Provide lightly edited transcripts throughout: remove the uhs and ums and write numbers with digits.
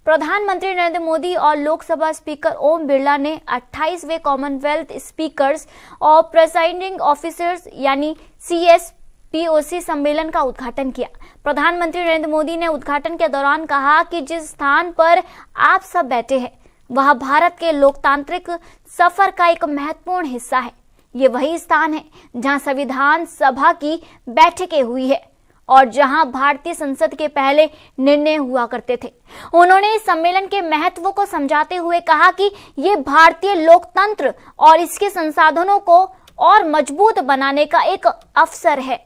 प्रधानमंत्री नरेंद्र मोदी और लोकसभा स्पीकर ओम बिरला ने 28वें कॉमनवेल्थ स्पीकर्स और प्रेसाइडिंग ऑफिसर्स यानी CSPOC सम्मेलन का उद्घाटन किया। प्रधानमंत्री नरेंद्र मोदी ने उद्घाटन के दौरान कहा कि जिस स्थान पर आप सब बैठे हैं वह भारत के लोकतांत्रिक सफर का एक महत्वपूर्ण हिस्सा है। ये वही स्थान है जहां संविधान सभा की बैठकें हुई है और जहां भारतीय संसद के पहले निर्णय हुआ करते थे। उन्होंने इस सम्मेलन के महत्व को समझाते हुए कहा कि ये भारतीय लोकतंत्र और इसके संसाधनों को और मजबूत बनाने का एक अवसर है।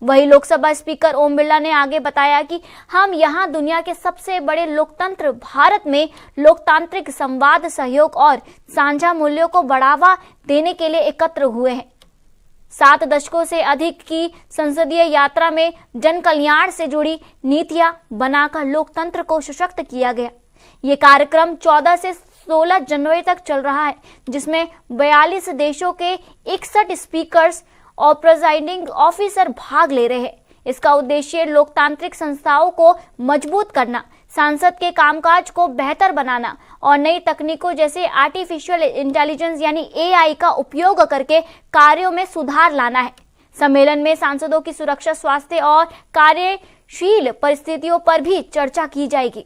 वही लोकसभा स्पीकर ओम बिरला ने आगे बताया कि हम यहाँ दुनिया के सबसे बड़े लोकतंत्र भारत में लोकतांत्रिक संवाद, सहयोग और साझा मूल्यों को बढ़ावा देने के लिए एकत्र हुए हैं। 7 दशकों से अधिक की संसदीय यात्रा में जन कल्याण से जुड़ी नीतियां बनाकर लोकतंत्र को सशक्त किया गया। ये कार्यक्रम 14 से 16 जनवरी तक चल रहा है, जिसमें 42 देशों के 61 स्पीकर्स और प्रेसाइडिंग ऑफिसर भाग ले रहे हैं। इसका उद्देश्य लोकतांत्रिक संस्थाओं को मजबूत करना, संसद के कामकाज को बेहतर बनाना और नई तकनीकों जैसे आर्टिफिशियल इंटेलिजेंस यानी AI का उपयोग करके कार्यों में सुधार लाना है। सम्मेलन में सांसदों की सुरक्षा, स्वास्थ्य और कार्यशील परिस्थितियों पर भी चर्चा की जाएगी।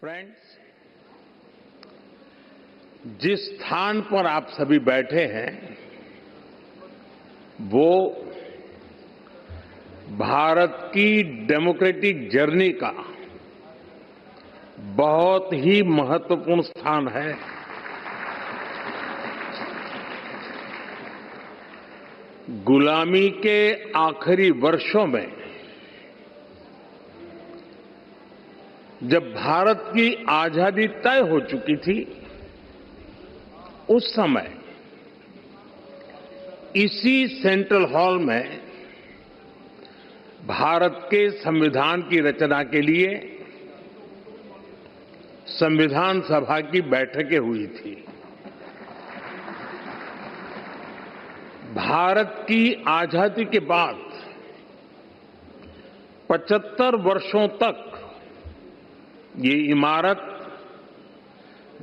फ्रेंड्स, जिस स्थान पर आप सभी बैठे हैं वो भारत की डेमोक्रेटिक जर्नी का बहुत ही महत्वपूर्ण स्थान है। गुलामी के आखिरी वर्षों में जब भारत की आजादी तय हो चुकी थी, उस समय इसी सेंट्रल हॉल में भारत के संविधान की रचना के लिए संविधान सभा की बैठकें हुई थी। भारत की आजादी के बाद 75 वर्षों तक ये इमारत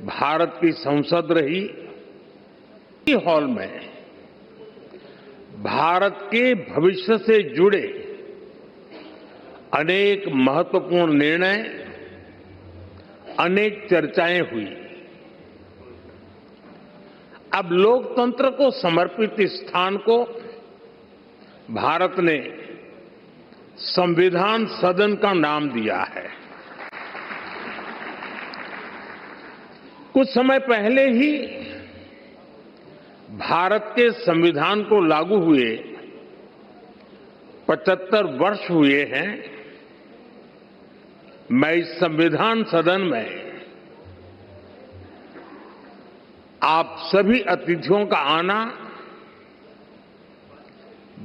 भारत की संसद रही। इस हॉल में भारत के भविष्य से जुड़े अनेक महत्वपूर्ण निर्णय, अनेक चर्चाएं हुई। अब लोकतंत्र को समर्पित इस स्थान को भारत ने संविधान सदन का नाम दिया है। कुछ समय पहले ही भारत के संविधान को लागू हुए 75 वर्ष हुए हैं। मैं इस संविधान सदन में आप सभी अतिथियों का आना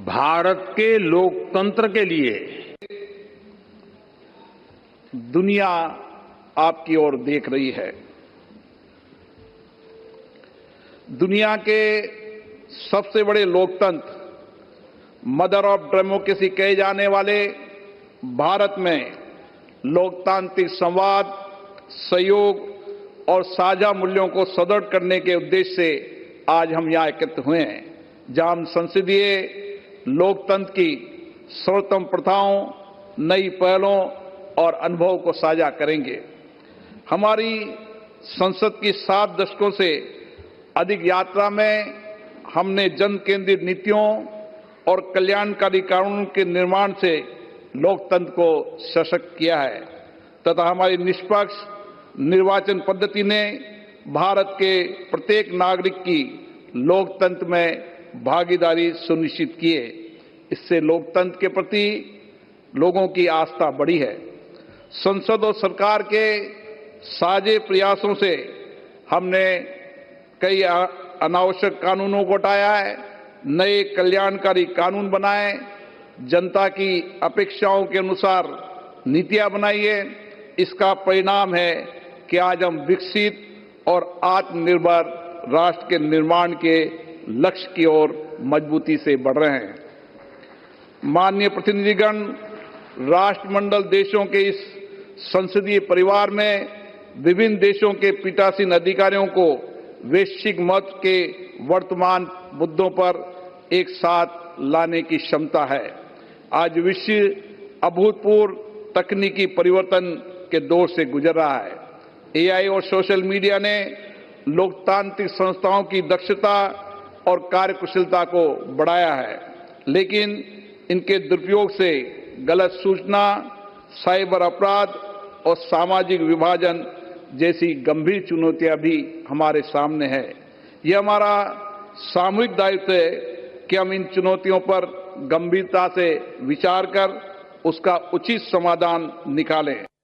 भारत के लोकतंत्र के लिए दुनिया आपकी ओर देख रही है। दुनिया के सबसे बड़े लोकतंत्र, मदर ऑफ डेमोक्रेसी कहे जाने वाले भारत में लोकतांत्रिक संवाद, सहयोग और साझा मूल्यों को सुदृढ़ करने के उद्देश्य से आज हम यहाँ एकत्र हुए हैं, जहां हम संसदीय लोकतंत्र की सर्वोत्तम प्रथाओं, नई पहलों और अनुभव को साझा करेंगे। हमारी संसद की 7 दशकों से अधिक यात्रा में हमने जन केंद्रित नीतियों और कल्याणकारी कानूनों के निर्माण से लोकतंत्र को सशक्त किया है तथा हमारी निष्पक्ष निर्वाचन पद्धति ने भारत के प्रत्येक नागरिक की लोकतंत्र में भागीदारी सुनिश्चित की है। इससे लोकतंत्र के प्रति लोगों की आस्था बढ़ी है। संसद और सरकार के साझे प्रयासों से हमने कई अनावश्यक कानूनों को हटाया है, नए कल्याणकारी कानून बनाए, जनता की अपेक्षाओं के अनुसार नीतियां बनाई है। इसका परिणाम है कि आज हम विकसित और आत्मनिर्भर राष्ट्र के निर्माण के लक्ष्य की ओर मजबूती से बढ़ रहे हैं। माननीय प्रतिनिधिगण, राष्ट्रमंडल देशों के इस संसदीय परिवार में विभिन्न देशों के पीठासीन अधिकारियों को वैश्विक महत्व के वर्तमान मुद्दों पर एक साथ लाने की क्षमता है। आज विश्व अभूतपूर्व तकनीकी परिवर्तन के दौर से गुजर रहा है। एआई और सोशल मीडिया ने लोकतांत्रिक संस्थाओं की दक्षता और कार्यकुशलता को बढ़ाया है, लेकिन इनके दुरुपयोग से गलत सूचना, साइबर अपराध और सामाजिक विभाजन जैसी गंभीर चुनौतियां भी हमारे सामने है। यह हमारा सामूहिक दायित्व है कि हम इन चुनौतियों पर गंभीरता से विचार कर उसका उचित समाधान निकालें।